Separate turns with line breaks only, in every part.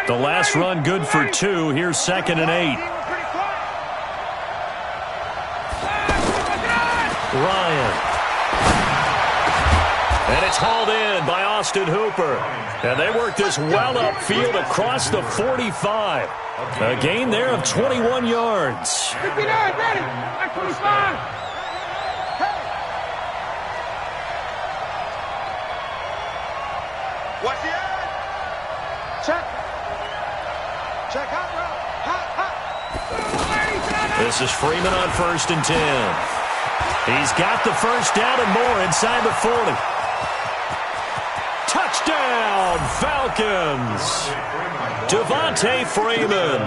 The last run good for 2. Here's 2nd and 8. Ryan. And it's hauled in by Austin Hooper. And they work this well upfield across the 45. A gain there of 21 yards.
What's the end? Check. Check out.
This is Freeman on 1st and 10. He's got the first down and more inside the 40. Touchdown, Falcons. Devontae Freeman,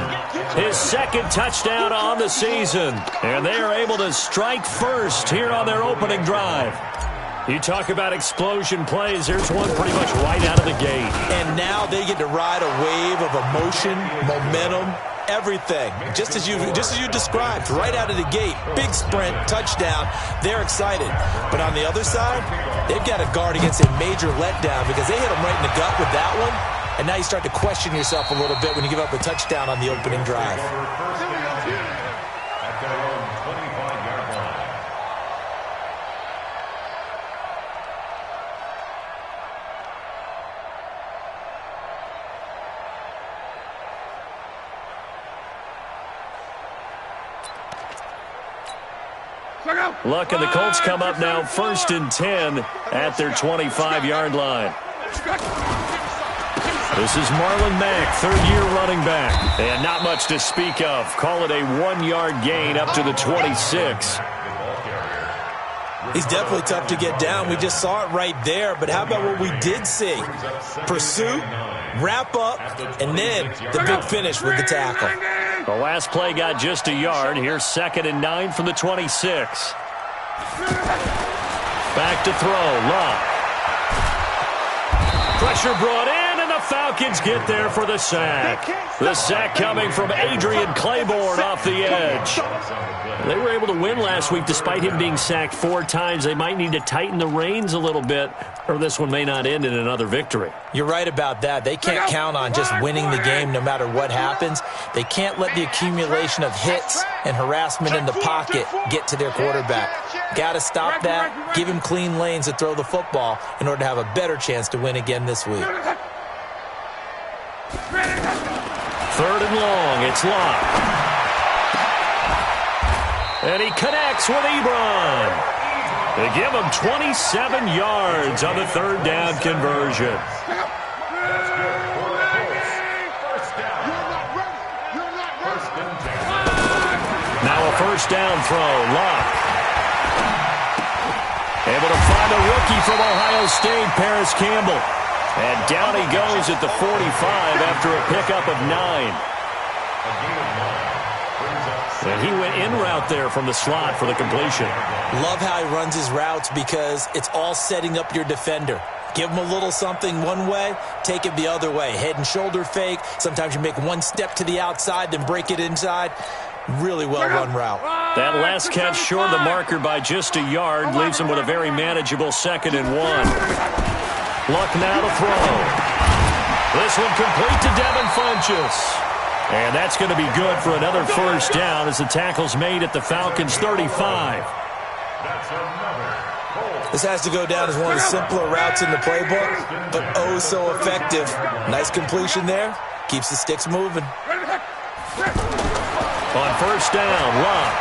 his 2nd touchdown on the season. And they are able to strike first here on their opening drive. You talk about explosion plays. Here's one pretty much right out of the gate.
And now they get to ride a wave of emotion, momentum, everything. Just as you described, right out of the gate. Big sprint, touchdown. They're excited. But on the other side, they've got to guard against a major letdown because they hit them right in the gut with that one. And now you start to question yourself a little bit when you give up a touchdown on the opening drive.
Luck and the Colts come up now 1st and 10 at their 25-yard line. This is Marlon Mack, 3rd-year running back. And not much to speak of. Call it a 1-yard gain up to the 26.
He's definitely tough to get down. We just saw it right there. But how about what we did see? Pursuit, wrap up, and then the big finish with the tackle.
The last play got just a yard. Here's 2nd and 9 from the 26. Back to throw. Luck. Pressure brought in, and the Falcons get there for the sack. The sack coming from Adrian Claiborne off the edge. They were able to win last week despite him being sacked 4 times. They might need to tighten the reins a little bit, or this one may not end in another victory.
You're right about that. They can't count on just winning the game no matter what happens. They can't let the accumulation of hits and harassment in the pocket get to their quarterback. Got to stop that, give him clean lanes to throw the football in order to have a better chance to win again this week.
3rd and long, it's Locke. And he connects with Ebron. They give him 27 yards on the 3rd down conversion. Now a 1st down throw, Locke. Able to find a rookie from Ohio State, Paris Campbell. And down he goes at the 45 after a pickup of 9. And he went in route there from the slot for the completion.
Love how he runs his routes because it's all setting up your defender. Give him a little something one way, take it the other way. Head and shoulder fake. Sometimes you make one step to the outside, then break it inside. Really well-run route.
That last catch short of the marker by just a yard leaves him with a very manageable 2nd and 1. Luck now to throw. This one complete to Devin Funchess. And that's going to be good for another 1st down as the tackle's made at the Falcons' 35.
This has to go down as one of the simpler routes in the playbook, but oh so effective. Nice completion there. Keeps the sticks moving.
On 1st down, Luck.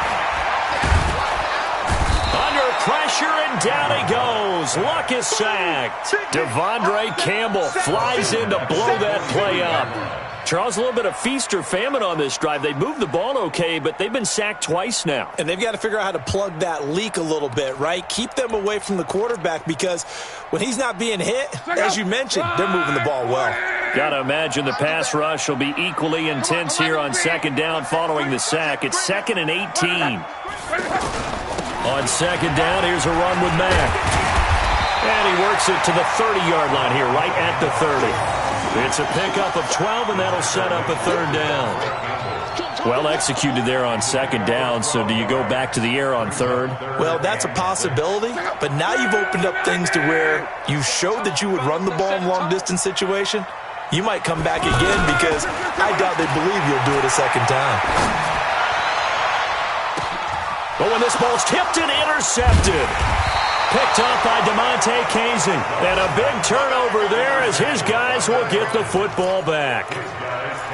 Under pressure, and down he goes. Luck is sacked. Devondre Campbell flies in to blow that play up. Charles, a little bit of feast or famine on this drive. They moved the ball okay, but they've been sacked twice now.
And they've got to figure out how to plug that leak a little bit, right? Keep them away from the quarterback because when he's not being hit, as you mentioned, they're moving the ball well.
Got to imagine the pass rush will be equally intense here on 2nd down following the sack. It's 2nd and 18. On 2nd down, here's a run with Mack. And he works it to the 30-yard line here, right at the 30. It's a pickup of 12, and that'll set up a 3rd down. Well executed there on 2nd down, so do you go back to the air on 3rd?
Well, that's a possibility, but now you've opened up things to where you showed that you would run the ball in long-distance situation. You might come back again because I doubt they believe you'll do it a second time.
But when this ball's tipped and intercepted. Picked up by DeMonte Casey. And a big turnover there as his guys will get the football back.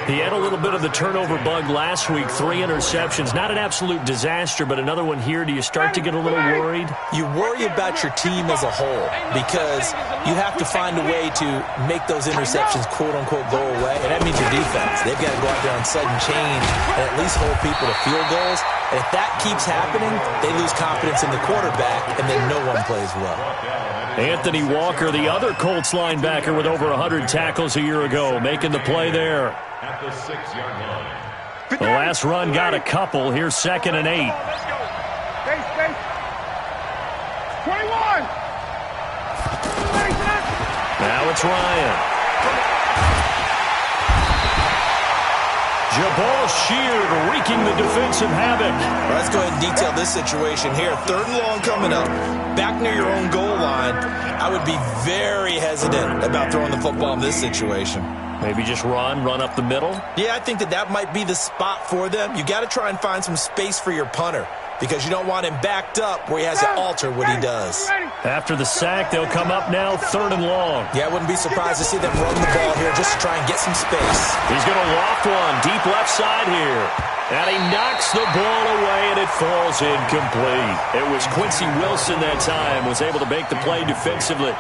He had a little bit of the turnover bug last week. 3 interceptions. Not an absolute disaster, but another one here. Do you start to get a little worried?
You worry about your team as a whole because you have to find a way to make those interceptions quote-unquote go away. And that means your defense. They've got to go out there on sudden change and at least hold people to field goals. And if that keeps happening, they lose confidence in the quarterback, and then no one plays well.
Anthony Walker, the other Colts linebacker with over 100 tackles a year ago, making the play there.
At the 6-yard line.
The last run got a couple. Here's 2nd and 8.
Space, space. 21.
Now it's Ryan. Jabal Sheard wreaking the defensive havoc.
Well, let's go ahead and detail this situation here. 3rd and long coming up. Back near your own goal line. I would be very hesitant about throwing the football in this situation.
Maybe just run up the middle?
Yeah, I think that might be the spot for them. You got to try and find some space for your punter because you don't want him backed up where he has to alter what he does.
After the sack, they'll come up now 3rd and long.
Yeah, I wouldn't be surprised to see them run the ball here just to try and get some space.
He's going to loft one deep left side here. And he knocks the ball away, and it falls incomplete. It was Quincy Wilson that time, was able to make the play defensively.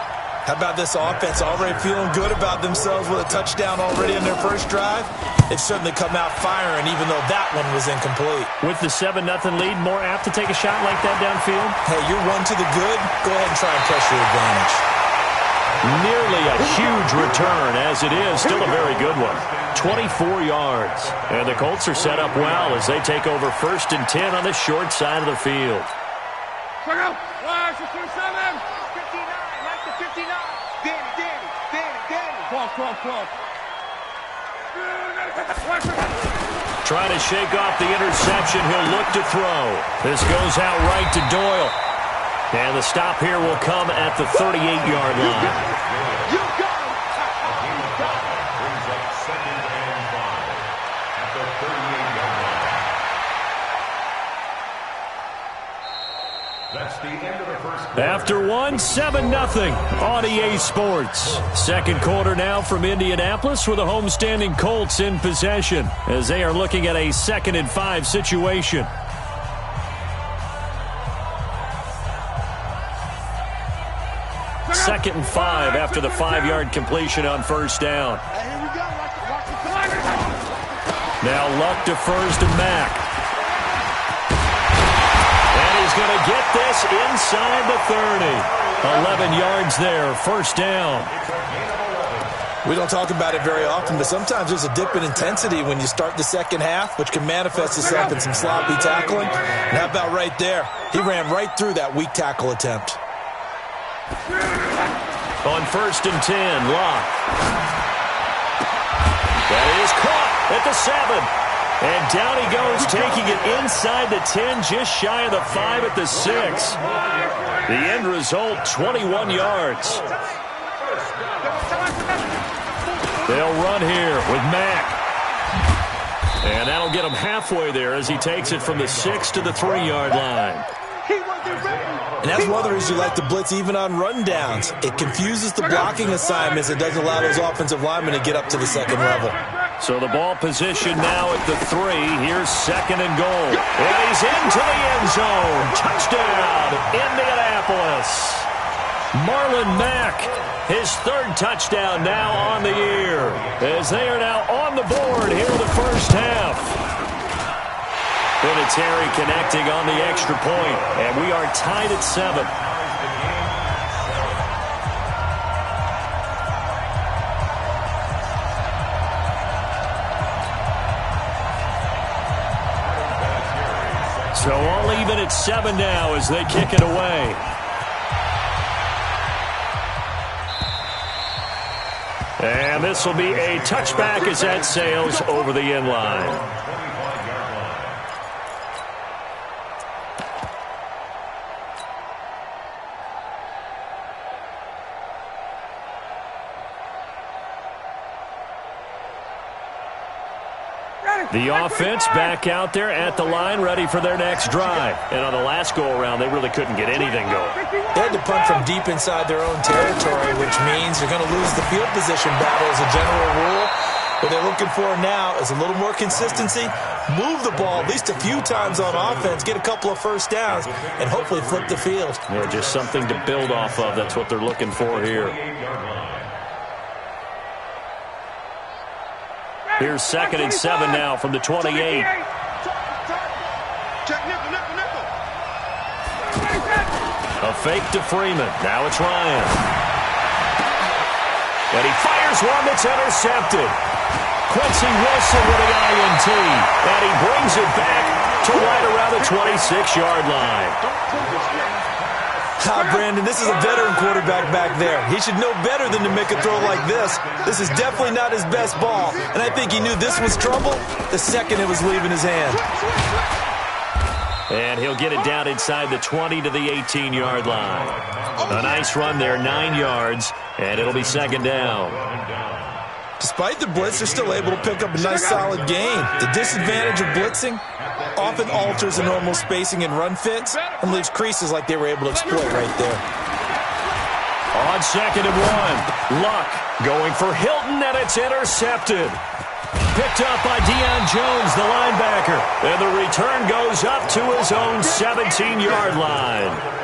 How about this offense already feeling good about themselves with a touchdown already in their first drive? They've certainly come out firing, even though that one was incomplete.
With the 7-0 lead, more apt to take a shot like that downfield?
Hey, you're one to the good. Go ahead and try and press your advantage.
Nearly a huge return, as it is. Still a very good one. 24 yards. And the Colts are set up well as they take over 1st and 10 on the short side of the field.
Check out. Watch the 27. 59. Like the 59. Danny. Cross.
Trying to shake off the interception. He'll look to throw. This goes out right to Doyle. And the stop here will come at the 38-yard line.
You got him.
Brings up 2nd and 5 at the 38-yard line. That's the end of the first quarter.
After one, 7-0 on EA Sports. Second quarter now from Indianapolis with the homestanding Colts in possession as they are looking at a 2nd and 5 situation. Second and 5 after the 5-yard completion on 1st down.
Here we go. Watch the
Now Luck defers to Mack. And he's going to get this inside the 30. 11 yards there, 1st down.
We don't talk about it very often, but sometimes there's a dip in intensity when you start the second half, which can manifest itself in some sloppy tackling. And how about right there? He ran right through that weak tackle attempt.
On 1st and 10, Locke. That is caught at the 7. And down he goes, taking it inside the 10, just shy of the 5 at the 6. The end result, 21 yards. They'll run here with Mack. And that'll get him halfway there as he takes it from the 6 to the 3-yard line.
And that's one of the reasons you like to blitz even on rundowns. It confuses the blocking assignments. It doesn't allow those offensive linemen to get up to the second level.
So the ball position now at the 3. Here's 2nd and goal. And he's into the end zone. Touchdown, Indianapolis. Marlon Mack, his 3rd touchdown now on the year. As they are now on the board here in the first half. Vinatieri connecting on the extra point, and we are tied at 7. So all even at 7 now as they kick it away. And this will be a touchback as that sails over the end line. The offense back out there at the line, ready for their next drive. And on the last go-around, they really couldn't get anything going.
They had to punt from deep inside their own territory, which means you're going to lose the field position battle as a general rule. What they're looking for now is a little more consistency, move the ball at least a few times on offense, get a couple of first downs, and hopefully flip the field.
Yeah, just something to build off of. That's what they're looking for here. Here's 2nd and 7 now from the 28.
Check nickel, nickel, nickel.
A fake to Freeman. Now it's Ryan. And he fires one that's intercepted. Quincy Wilson with the INT. And he brings it back to right around the 26-yard line.
Brandon, this is a veteran quarterback back there. He should know better than to make a throw like this. This is definitely not his best ball. And I think he knew this was trouble the second it was leaving his hand.
And he'll get it down inside the 20 to the 18-yard line. A nice run there, 9 yards, and it'll be 2nd down.
Despite the blitz, they're still able to pick up a nice solid gain. The disadvantage of blitzing often alters the normal spacing and run fits and leaves creases like they were able to exploit right there.
On 2nd and 1, Luck going for Hilton, and it's intercepted. Picked up by Deion Jones, the linebacker. And the return goes up to his own 17-yard line.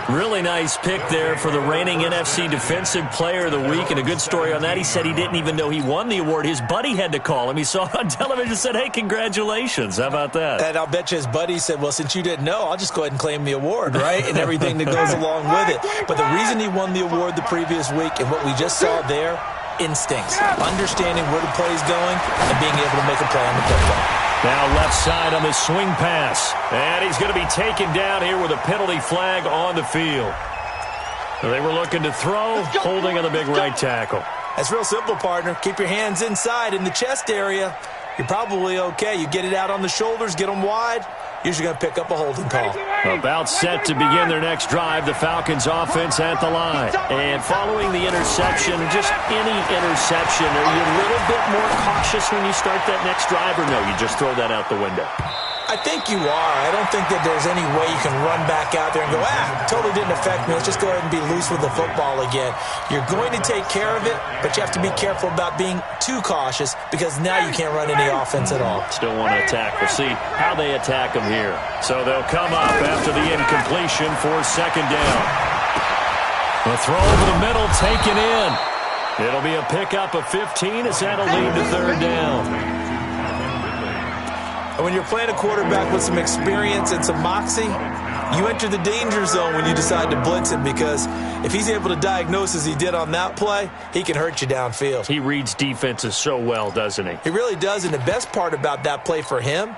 Really nice pick there for the reigning NFC Defensive Player of the Week. And a good story on that. He said he didn't even know he won the award. His buddy had to call him. He saw it on television and said, hey, congratulations. How about that?
And I'll bet you his buddy said, well, since you didn't know, I'll just go ahead and claim the award, right? And everything that goes along with it. But the reason he won the award the previous week and what we just saw there, instincts, understanding where the play is going and being able to make a play on the football.
Now left side on the swing pass. And he's going to be taken down here with a penalty flag on the field. They were looking to throw, holding on the big right tackle.
That's real simple, partner. Keep your hands inside in the chest area. You're probably okay. You get it out on the shoulders, get them wide. Usually going to pick up a holding call.
About set to begin their next drive, the Falcons offense at the line. And following the interception, just any interception, are you a little bit more cautious when you start that next drive, or no, you just throw that out the window?
I think you are. I don't think that there's any way you can run back out there and go, totally didn't affect me. Let's just go ahead and be loose with the football again. You're going to take care of it, but you have to be careful about being too cautious because now you can't run any offense at all.
Still want to attack. We'll see how they attack them here. So they'll come up after the incompletion for 2nd down. The throw over the middle taken in. It'll be a pickup of 15 as that'll lead to 3rd down.
And when you're playing a quarterback with some experience and some moxie, you enter the danger zone when you decide to blitz him because if he's able to diagnose as he did on that play, he can hurt you downfield.
He reads defenses so well, doesn't he?
He really does, and the best part about that play for him,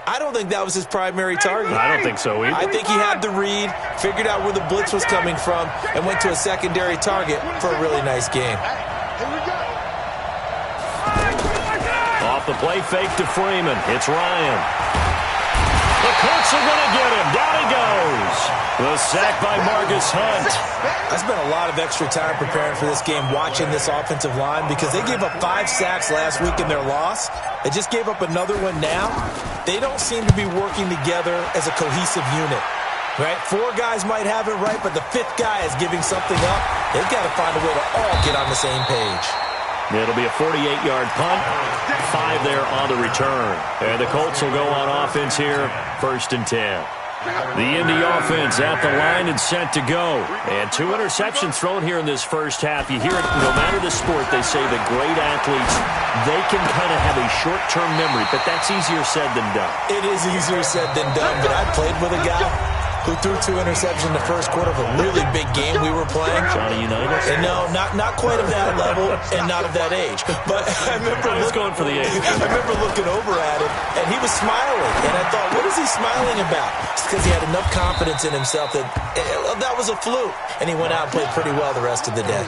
I don't think that was his primary target.
I don't think so either.
I think he had the read, figured out where the blitz was coming from, and went to a secondary target for a really nice game.
Off the play fake to Freeman. It's Ryan. The Colts are going to get him. Down he goes. The sack by Marcus Hunt.
I spent a lot of extra time preparing for this game watching this offensive line because they gave up 5 sacks last week in their loss. They just gave up another one now. They don't seem to be working together as a cohesive unit. Right? 4 guys might have it right, but the 5th guy is giving something up. They've got to find a way to all get on the same page.
It'll be a 48-yard punt. 5 there on the return. And the Colts will go on offense here, 1st and 10. The Indy offense at the line and set to go. And 2 interceptions thrown here in this first half. You hear it, no matter the sport, they say the great athletes, they can kind of have a short-term memory, but that's easier said than done.
It is easier said than done, but I played with a guy who threw 2 interceptions in the first quarter of a really big game we were playing.
Johnny Unitas?
And no, not quite of that level and not of that age. But I remember
going for the age.
I remember looking over at him, and he was smiling. And I thought, what is he smiling about? It's because he had enough confidence in himself that that was a fluke. And he went out and played pretty well the rest of the day.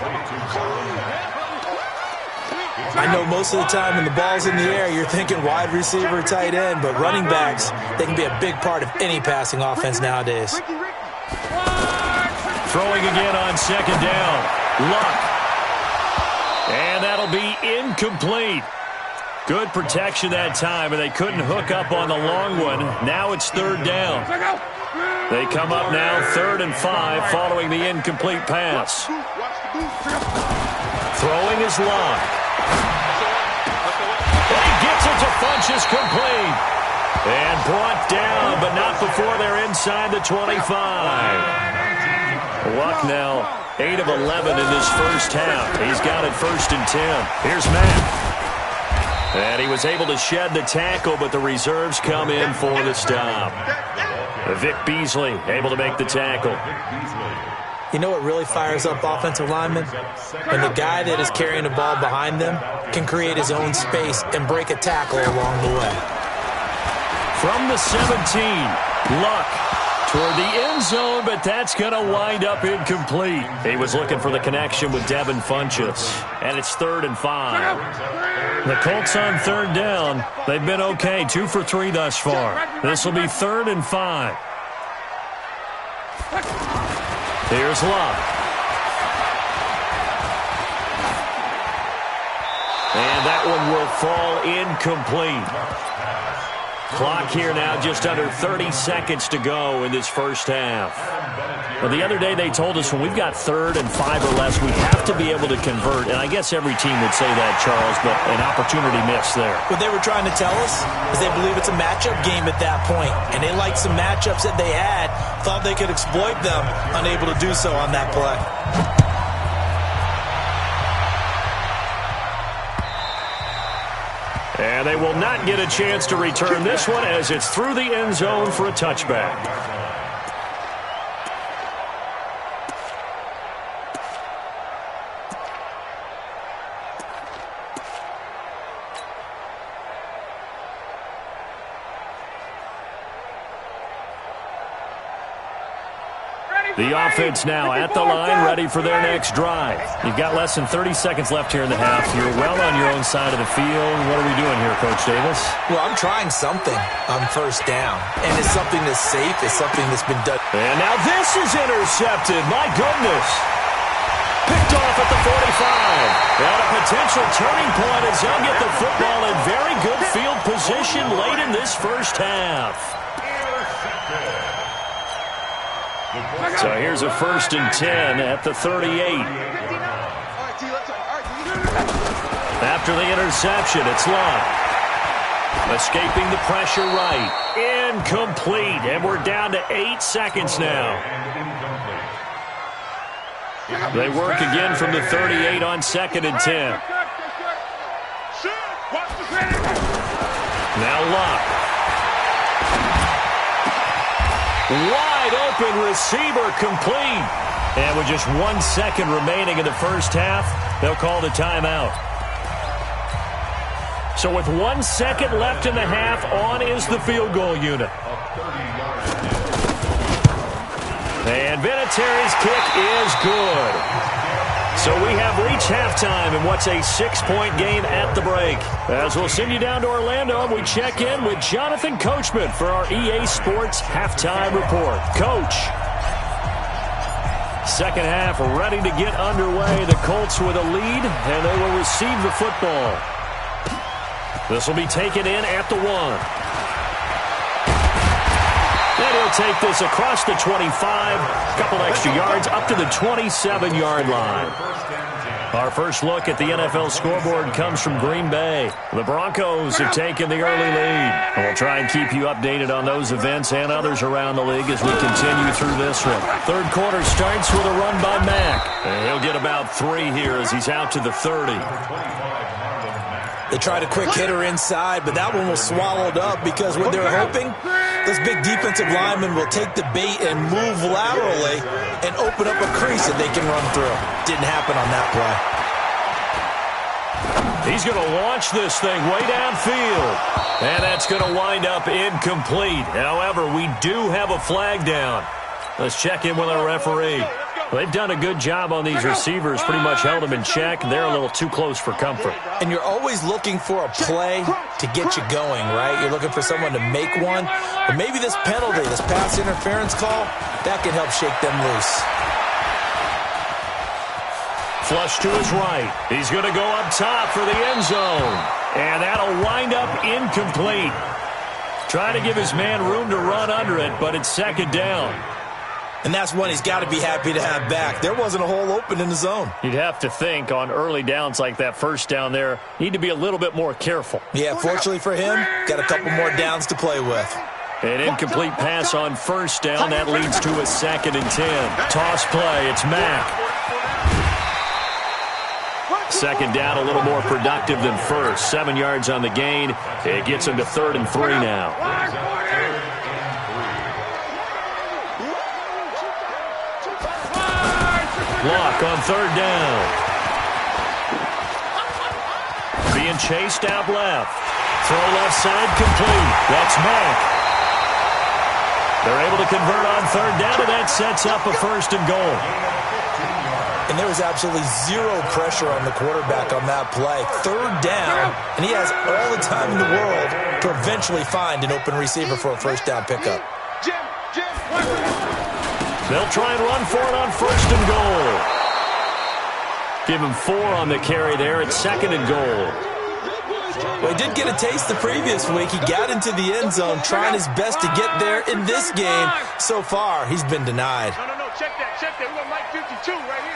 I know most of the time when the ball's in the air, you're thinking wide receiver, tight end, but running backs, they can be a big part of any passing offense nowadays.
Throwing again on 2nd down. Luck. And that'll be incomplete. Good protection that time, and they couldn't hook up on the long one. Now it's third down. They come up now 3rd and 5 following the incomplete pass. Throwing his line. And he gets it to Funchess complete. And brought down, but not before they're inside the 25. Luck now 8 of 11 in this first half. He's got it 1st and 10. Here's Matt. And he was able to shed the tackle, but the reserves come in for the stop. Vic Beasley able to make the tackle.
You know what really fires up offensive linemen? When the guy that is carrying the ball behind them can create his own space and break a tackle along the way.
From the 17, Luck toward the end zone, but that's going to wind up incomplete. He was looking for the connection with Devin Funchess, and it's 3rd and 5. The Colts on 3rd down. They've been okay, 2 for 3 thus far. This will be 3rd and 5. Here's Luck. And that one will fall incomplete. Clock here now just under 30 seconds to go in this first half. Well, the other day they told us when we've got 3rd and 5 or less, we have to be able to convert. And I guess every team would say that, Charles, but an opportunity missed there.
What they were trying to tell us is they believe it's a matchup game at that point. And they liked some matchups that they had, thought they could exploit them, unable to do so on that play.
And they will not get a chance to return this one as it's through the end zone for a touchback. The offense now at the line, ready for their next drive. You've got less than 30 seconds left here in the half. You're well on your own side of the field. What are we doing here, Coach Davis?
Well, I'm trying something on 1st down. And it's something that's safe. It's something that's been done.
And now this is intercepted. My goodness. Picked off at the 45. And a potential turning point as they'll get the football in very good field position late in this first half. So here's a 1st and 10 at the 38. After the interception, it's Luck. Escaping the pressure right. Incomplete. And we're down to 8 seconds now. They work again from the 38 on 2nd and 10. Now Luck. Wide open receiver complete. And with just 1 second remaining in the first half, they'll call the timeout. So with 1 second left in the half, on is the field goal unit. And Vinatieri's kick is good. So we have reached halftime in what's a 6-point game at the break. As we'll send you down to Orlando, we check in with Jonathan Coachman for our EA Sports Halftime Report. Coach. Second half ready to get underway. The Colts with a lead, and they will receive the football. This will be taken in at the 1. And he'll take this across the 25, a couple extra yards up to the 27-yard line. Our first look at the NFL scoreboard comes from Green Bay. The Broncos have taken the early lead. And we'll try and keep you updated on those events and others around the league as we continue through this one. Third quarter starts with a run by Mack. And he'll get about 3 here as he's out to the 30.
They tried a quick hitter inside, but that one was swallowed up because what they're hoping, those big defensive linemen will take the bait and move laterally and open up a crease that they can run through. Didn't happen on that
play. He's going to launch this thing way downfield. And that's going to wind up incomplete. However, we do have a flag down. Let's check in with our referee. They've done a good job on these receivers, pretty much held them in check. They're a little too close for comfort.
And you're always looking for a play to get you going, right? You're looking for someone to make one. But maybe this penalty, this pass interference call, that can help shake them loose.
Flush to his right. He's going to go up top for the end zone. And that'll wind up incomplete. Trying to give his man room to run under it, but it's second down.
And that's one he's got to be happy to have back. There wasn't a hole open in the zone.
You'd have to think on early downs like that first down there, need to be a little bit more careful.
Yeah, fortunately for him, got a couple more downs to play with.
An incomplete pass on first down. That leads to a 2nd and 10. Toss play. It's Mack. Second down, a little more productive than first. 7 yards on the gain. It gets him to 3rd and 3 now. Block on 3rd down. Being chased out left. Throw left side complete. That's Mack. They're able to convert on 3rd down, and that sets up a 1st and goal.
And there was absolutely zero pressure on the quarterback on that play. 3rd down, and he has all the time in the world to eventually find an open receiver for a 1st down pickup.
They'll try and run for it on 1st and goal. Give him 4 on the carry there. It's 2nd and goal.
Well, he did get a taste the previous week. He got into the end zone trying his best to get there in this game. So far, he's been denied.
No, check that. We got Mike 52 right here.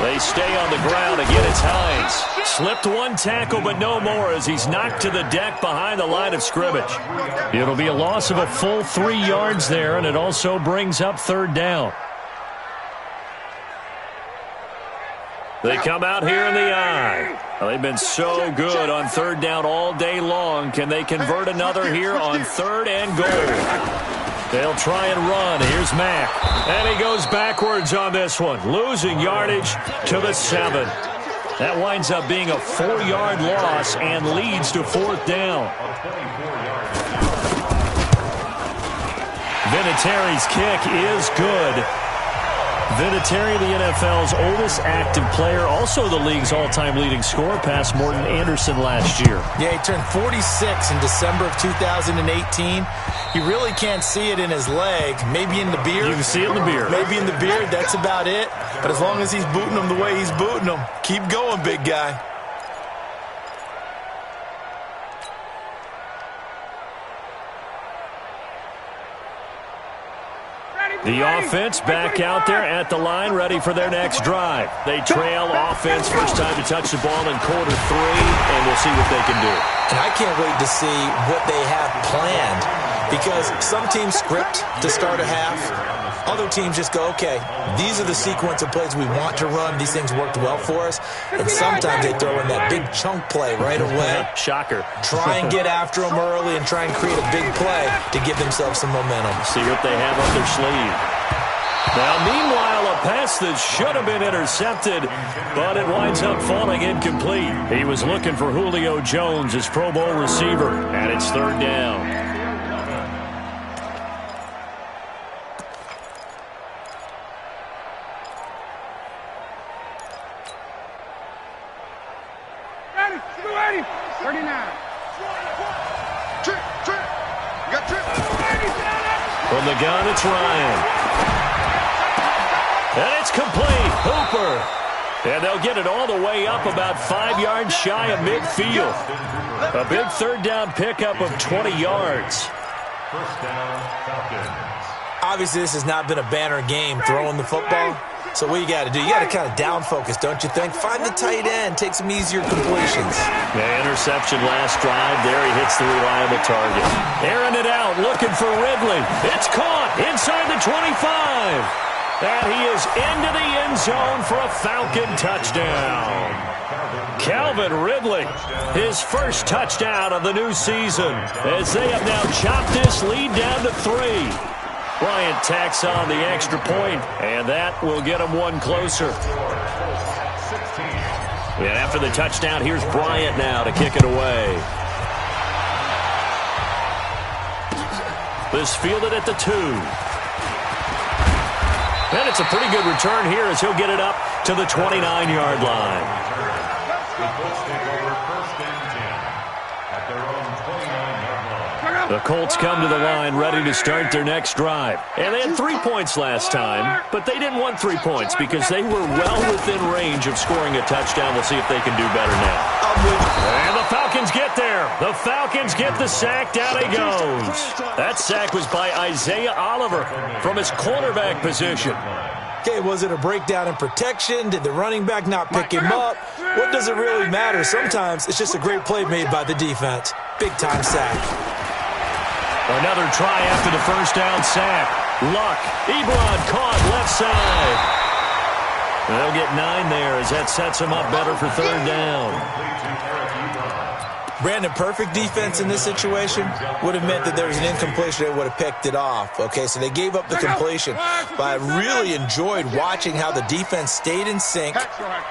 They stay on the ground. Again, it's Hines. Slipped one tackle, but no more as he's knocked to the deck behind the line of scrimmage. It'll be a loss of a full 3 yards there, and it also brings up 3rd down. They come out here in the eye. Well, they've been so good on 3rd down all day long. Can they convert another here on 3rd and goal? They'll try and run. Here's Mack. And he goes backwards on this one, losing yardage to the 7. That winds up being a 4-yard loss and leads to 4th down. Vinatieri's kick is good. Vinatieri, the NFL's oldest active player, also the league's all-time leading scorer, past Morton Anderson last year.
Yeah, he turned 46 in December of 2018. You really can't see it in his leg. Maybe in the beard.
You can see it in the beard.
Maybe in the beard. That's about it. But as long as he's booting him the way he's booting him, keep going, big guy.
The offense back out there at the line, ready for their next drive. They trail offense, first time to touch the ball in quarter 3, and we'll see what they can do.
And I can't wait to see what they have planned, because some teams script to start a half. Other teams just go, okay, these are the sequence of plays we want to run. These things worked well for us. And sometimes they throw in that big chunk play right away.
Shocker.
Try and get after them early and try and create a big play to give themselves some momentum.
See what they have up their sleeve. Now, meanwhile, a pass that should have been intercepted, but it winds up falling incomplete. He was looking for Julio Jones, his Pro Bowl receiver, and it's 3rd down.
Ready. 39. Trip. You got trip.
From the gun, it's Ryan. And it's complete. Hooper. And they'll get it all the way up about 5 yards shy of midfield. A big 3rd down pickup of 20 yards.
First down, Falcons.
Obviously, this has not been a banner game throwing the football. So what you got to do, you got to kind of down focus, don't you think? Find the tight end, take some easier completions.
The interception last drive. There he hits the reliable target. Airing it out, looking for Ridley. It's caught inside the 25. And he is into the end zone for a Falcon touchdown. Calvin Ridley, his first touchdown of the new season, as they have now chopped this lead down to 3. Bryant tacks on the extra point, and that will get him one closer. And after the touchdown, here's Bryant now to kick it away. This fielded at the 2. And it's a pretty good return here as he'll get it up to the 29-yard line.
The Colts take over 1st and 10 at their own 29-yard line.
The Colts come to the line ready to start their next drive. And they had 3 points last time, but they didn't want 3 points because they were well within range of scoring a touchdown. We'll see if they can do better now. And the Falcons get there. The Falcons get the sack. Down he goes. That sack was by Isaiah Oliver from his cornerback position.
Okay, was it a breakdown in protection? Did the running back not pick him up? What does it really matter? Sometimes it's just a great play made by the defense. Big-time sack.
Another try after the first down sack. Luck. Ebron caught left side. They'll get 9 there as that sets them up better for third down.
Brandon, perfect defense in this situation would have meant that there was an incompletion that would have picked it off. Okay, so they gave up the completion. But I really enjoyed watching how the defense stayed in sync,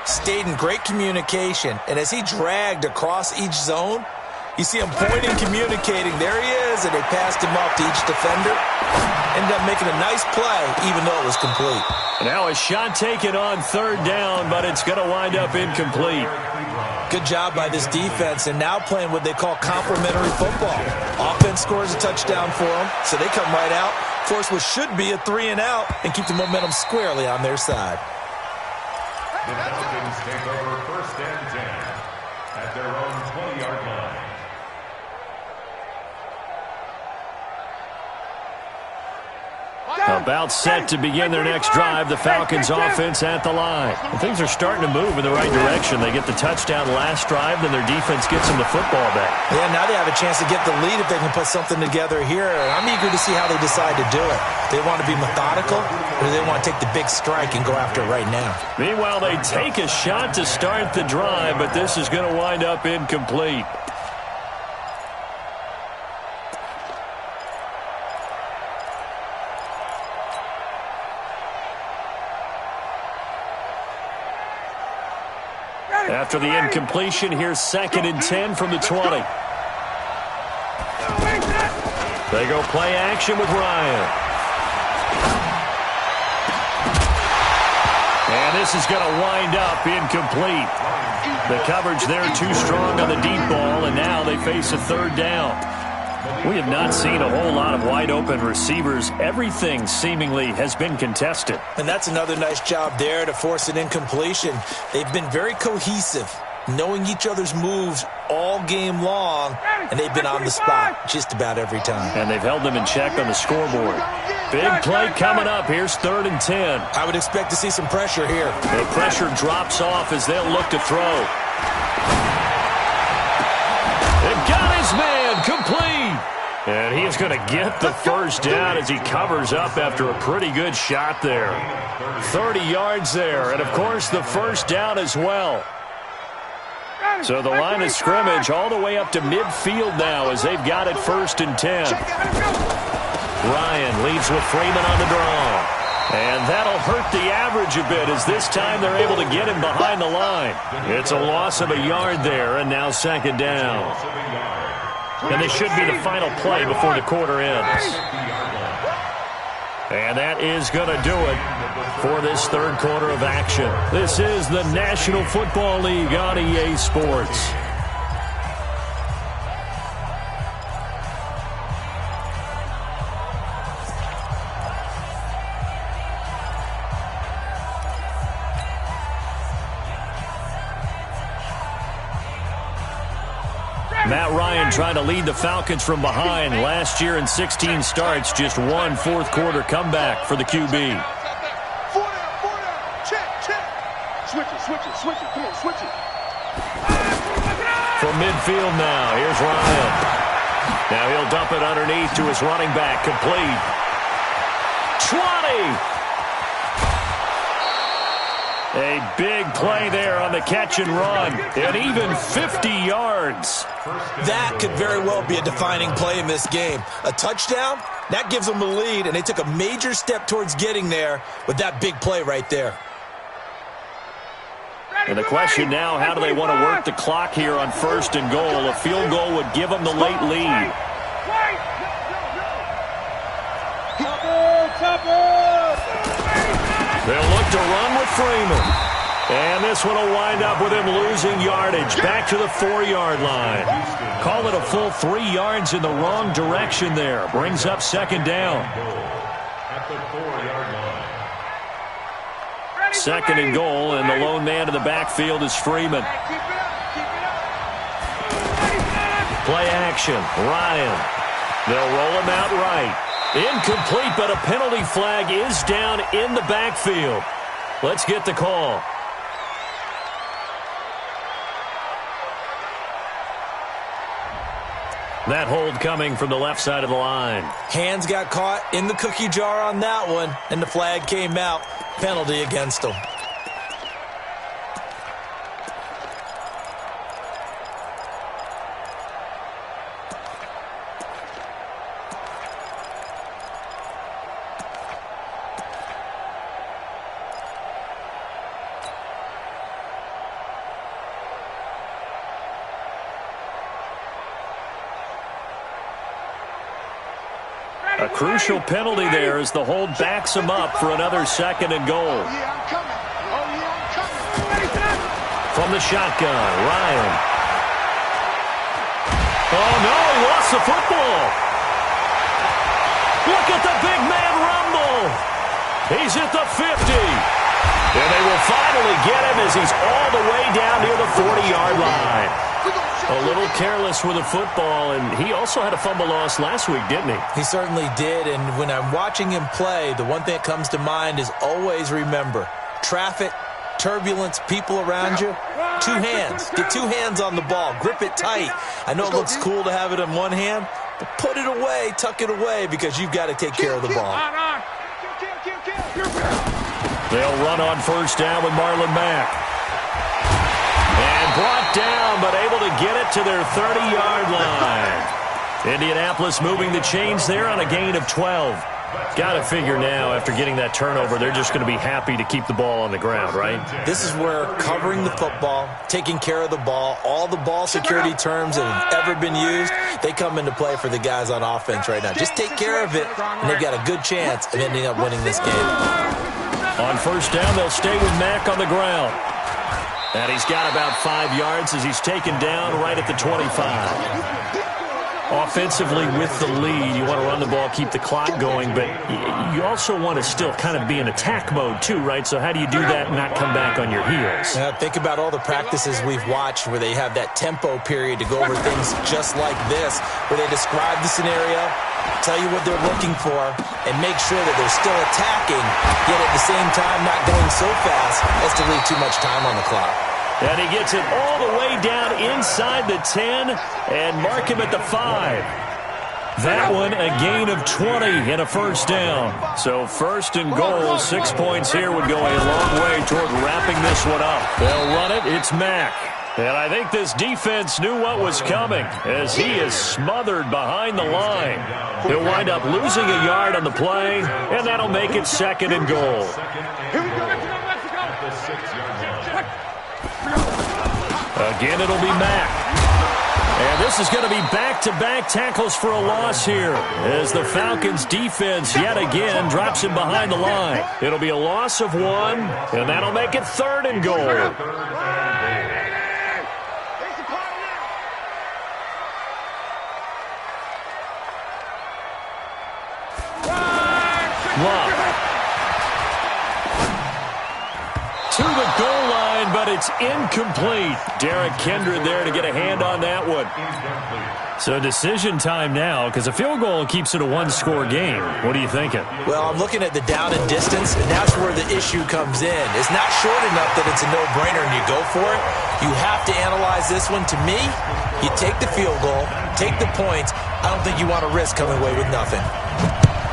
stayed in great communication, and as he dragged across each zone, you see him pointing, communicating. There he is, and they passed him off to each defender. Ended up making a nice play, even though it was complete.
Now a shot taken on third down, but it's going to wind up incomplete.
Good job by this defense, and now playing what they call complementary football. Offense scores a touchdown for them, so they come right out, force what should be a 3-and-out, and keep the momentum squarely on their side.
The Falcons take over 1st and 10 at their own 20-yard line.
About set to begin their next drive, the Falcons offense at the line. And things are starting to move in the right direction. They get the touchdown last drive, then their defense gets them the football back.
Yeah, now they have a chance to get the lead if they can put something together here. I'm eager to see how they decide to do it. They want to be methodical, or do they want to take the big strike and go after it right now?
Meanwhile, they take a shot to start the drive, but this is going to wind up incomplete. After the incompletion, here's 2nd and 10 from the 20. They go play action with Ryan. And this is going to wind up incomplete. The coverage there too strong on the deep ball, and now they face a third down. We have not seen a whole lot of wide-open receivers. Everything seemingly has been contested.
And that's another nice job there to force an incompletion. They've been very cohesive, knowing each other's moves all game long, and they've been on the spot just about every time.
And they've held them in check on the scoreboard. Big play coming up. Here's 3rd and 10.
I would expect to see some pressure here.
The pressure drops off as they'll look to throw. They've got his man complete. And he is going to get the first down as he covers up after a pretty good shot there. 30 yards there, and of course the first down as well. So the line of scrimmage all the way up to midfield now as they've got it 1st and 10. Ryan leads with Freeman on the draw. And that'll hurt the average a bit as this time they're able to get him behind the line. It's a loss of a yard there, and now 2nd down. And this should be the final play before the quarter ends. And that is going to do it for this third quarter of action. This is the National Football League on EA Sports. Matt Ryan trying to lead the Falcons from behind. Last year in 16 starts, just one fourth-quarter comeback for the QB.
Four down. Check. Switch it. Come on, switch it.
From midfield now, here's Ryan. Now he'll dump it underneath to his running back. Complete. 20. A big play there on the catch and run. And even 50 yards.
That could very well be a defining play in this game. A touchdown, that gives them the lead, and they took a major step towards getting there with that big play right there.
And the question now, how do they want to work the clock here on 1st and goal? A field goal would give them the late lead. They'll look to run with Freeman. And this one will wind up with him losing yardage. Back to the 4-yard line. Call it a full 3 yards in the wrong direction there. Brings up second down.
At the 4-yard line.
Second and goal, and the lone man in the backfield is Freeman. Play action. Ryan. They'll roll him out right. Incomplete, but a penalty flag is down in the backfield. Let's get the call. That hold coming from the left side of the line.
Hands got caught in the cookie jar on that one, and the flag came out. Penalty against him.
A crucial penalty there as the hold backs him up for another second and goal. From the shotgun, Ryan. Oh, no, he lost the football. Look at the big man rumble. He's at the 50. And they will finally get him as he's all the way down near the 40-yard line. A little careless with the football, and he also had a fumble loss last week, didn't he?
He certainly did, and when I'm watching him play, the one thing that comes to mind is always remember, traffic, turbulence, people around you, 2 hands. Get 2 hands on the ball. Grip it tight. I know it looks cool to have it in one hand, but put it away, tuck it away, because you've got to take care of the ball.
They'll run on first down with Marlon Mack. And brought down, but able to get it to their 30-yard line. Indianapolis moving the chains there on a gain of 12. Got to figure now, after getting that turnover, they're just going to be happy to keep the ball on the ground, right?
This is where covering the football, taking care of the ball, all the ball security terms that have ever been used, they come into play for the guys on offense right now. Just take care of it, and they've got a good chance of ending up winning this game.
On first down, they'll stay with Mack on the ground. And he's got about 5 yards as he's taken down right at the 25. Offensively with the lead, you want to run the ball, keep the clock going, but you also want to still kind of be in attack mode too, right? So how do you do that and not come back on your heels?
Think about all the practices we've watched where they have that tempo period to go over things just like this, where they describe the scenario, tell you what they're looking for, and make sure that they're still attacking, yet at the same time not going so fast as to leave too much time on the clock.
And he gets it all the way down inside the 10 and mark him at the 5. That one a gain of 20 and a first down. So first and goal, 6 points here would go a long way toward wrapping this one up. They'll run it. It's Mack. And I think this defense knew what was coming as he is smothered behind the line. He'll wind up losing a yard on the play, and that'll make it second and goal. Again, it'll be Mack. And this is going to be back-to-back tackles for a loss here as the Falcons' defense yet again drops him behind the line. It'll be a loss of 1, and that'll make it third and goal. Love. To the goal line, but it's incomplete. Derek Kindred there to get a hand on that one. So decision time now, because a field goal keeps it a one-score game. What are you thinking?
Well, I'm looking at the down and distance, and that's where the issue comes in. It's not short enough that it's a no-brainer and you go for it. You have to analyze this one. To me, you take the field goal, take the points. I don't think you want to risk coming away with nothing.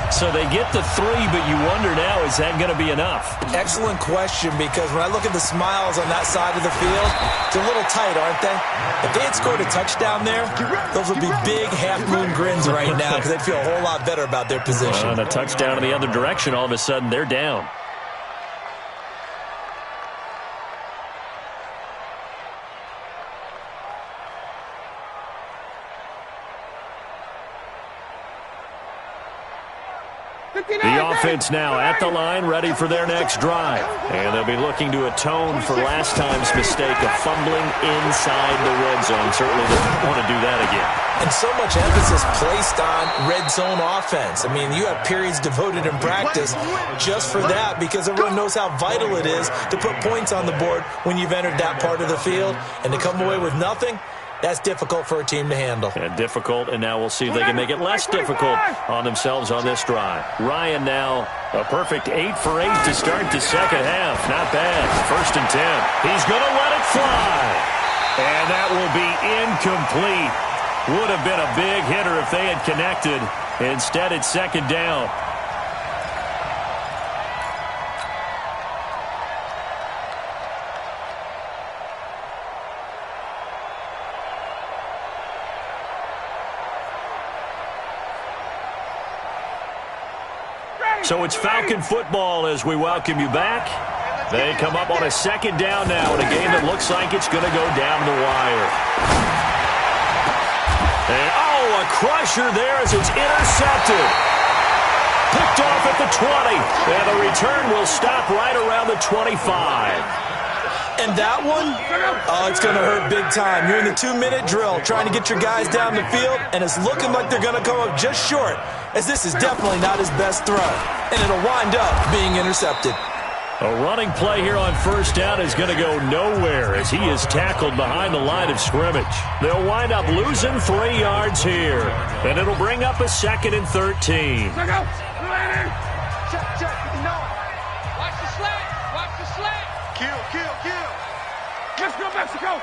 So they get the 3, but you wonder now, is that going to be enough?
Excellent question, because when I look at the smiles on that side of the field, it's a little tight, aren't they? If they had scored a touchdown there, those would be big half-moon grins right now because they'd feel a whole lot better about their position.
And a touchdown in the other direction, all of a sudden they're down. The offense now at the line, ready for their next drive. And they'll be looking to atone for last time's mistake of fumbling inside the red zone. Certainly they don't want to do that again.
And so much emphasis placed on red zone offense. I mean, you have periods devoted in practice just for that because everyone knows how vital it is to put points on the board when you've entered that part of the field. And to come away with nothing, that's difficult for a team to handle.
And difficult, and now we'll see if they can make it less difficult on themselves on this drive. Ryan now a perfect 8 for 8 to start the second half. Not bad. 1st and 10. He's going to let it fly. And that will be incomplete. Would have been a big hitter if they had connected. Instead, it's 2nd down. So it's Falcon football as we welcome you back. They come up on a 2nd down now in a game that looks like it's going to go down the wire. And, a crusher there as it's intercepted. Picked off at the 20. And the return will stop right around the 25.
And that one, it's going to hurt big time. You're in the 2-minute drill trying to get your guys down the field, and it's looking like they're going to come up just short, as this is definitely not his best throw. And it'll wind up being intercepted.
A running play here on 1st down is going to go nowhere as he is tackled behind the line of scrimmage. They'll wind up losing 3 yards here. And it'll bring up a 2nd and 13.
Let's go, Mexico!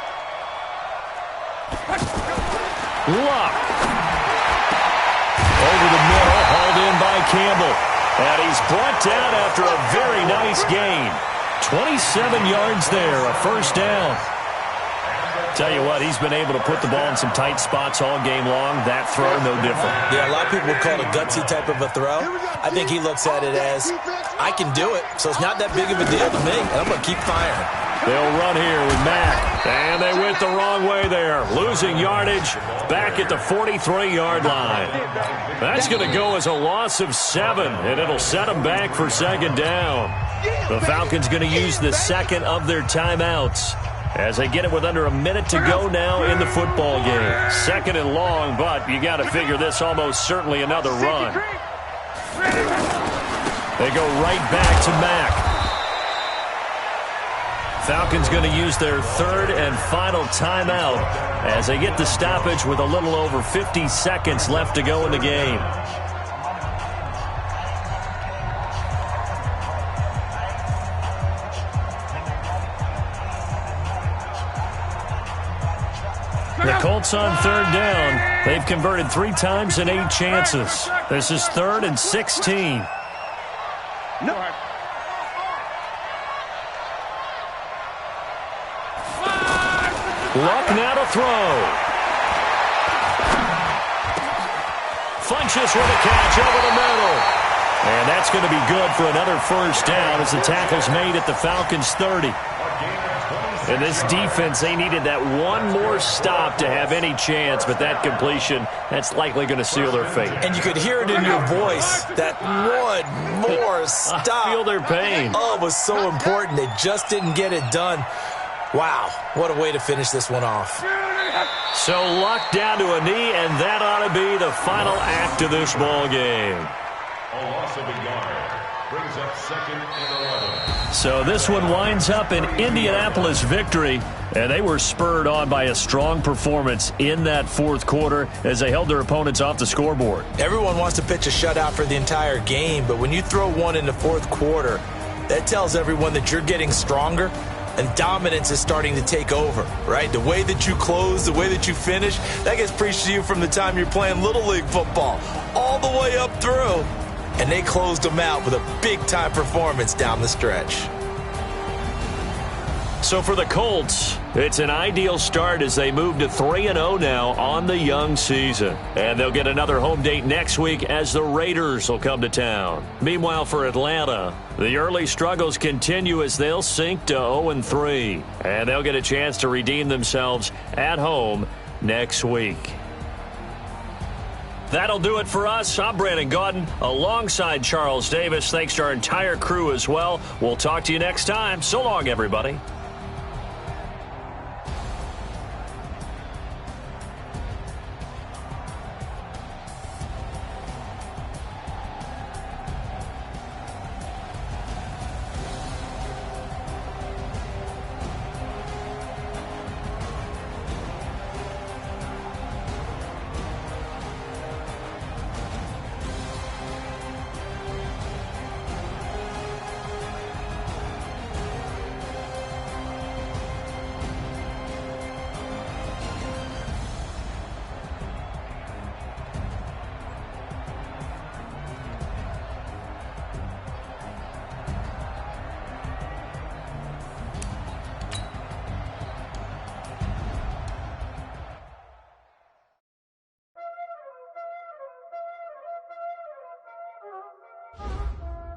Luck. Over the middle, hauled in by Campbell. And he's brought down after a very nice gain. 27 yards there, a 1st down. Tell you what, he's been able to put the ball in some tight spots all game long. That throw, no different.
Yeah, a lot of people would call it a gutsy type of a throw. I think he looks at it as, I can do it, so it's not that big of a deal to me, and I'm going to keep firing.
They'll run here with Mack. And they went the wrong way there. Losing yardage back at the 43-yard line. That's going to go as a loss of 7, and it'll set them back for 2nd down. The Falcons going to use the 2nd of their timeouts as they get it with under a minute to go now in the football game. 2nd and long, but you got to figure this almost certainly another run. They go right back to Mack. Falcons going to use their 3rd and final timeout as they get the stoppage with a little over 50 seconds left to go in the game. The Colts on 3rd down. They've converted 3 times in 8 chances. This is 3rd and 16.
No.
Luck now to throw. Funches with a catch over the middle. And that's going to be good for another 1st down as the tackle's made at the Falcons' 30. And this defense, they needed that one more stop to have any chance, but that completion, that's likely going to seal their fate.
And you could hear it in your voice, that one more stop.
I feel their pain.
Oh, it was so important. They just didn't get it done. Wow, what a way to finish this one off.
So Luck down to a knee, and that ought to be the final act of this ball game.
A loss of a yard brings up 2nd and 11.
So this one winds up an Indianapolis victory, and they were spurred on by a strong performance in that 4th quarter as they held their opponents off the scoreboard.
Everyone wants to pitch a shutout for the entire game, but when you throw one in the 4th quarter, that tells everyone that you're getting stronger and dominance is starting to take over, right? The way that you close, the way that you finish, that gets preached to you from the time you're playing Little League football all the way up through. And they closed them out with a big-time performance down the stretch.
So for the Colts, it's an ideal start as they move to 3-0 now on the young season. And they'll get another home date next week as the Raiders will come to town. Meanwhile, for Atlanta, the early struggles continue as they'll sink to 0-3. And they'll get a chance to redeem themselves at home next week. That'll do it for us. I'm Brandon Gaudin alongside Charles Davis. Thanks to our entire crew as well. We'll talk to you next time. So long, everybody.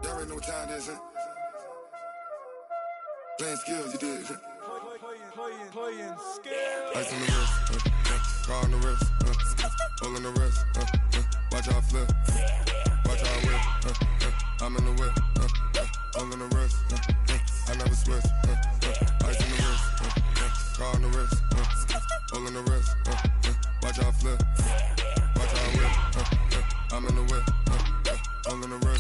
Y'all already know what time it is, huh? Playing skills, you did, huh? Playing skills. Ice on the wrist, car on the wrist, hole in the wrist, watch how I flip, watch how I whip, I'm in the whip, hole in the wrist, I never switch, ice on the wrist, car on the wrist, hole in the wrist, watch how I flip, watch how I whip, I'm in the whip, hole in the wrist.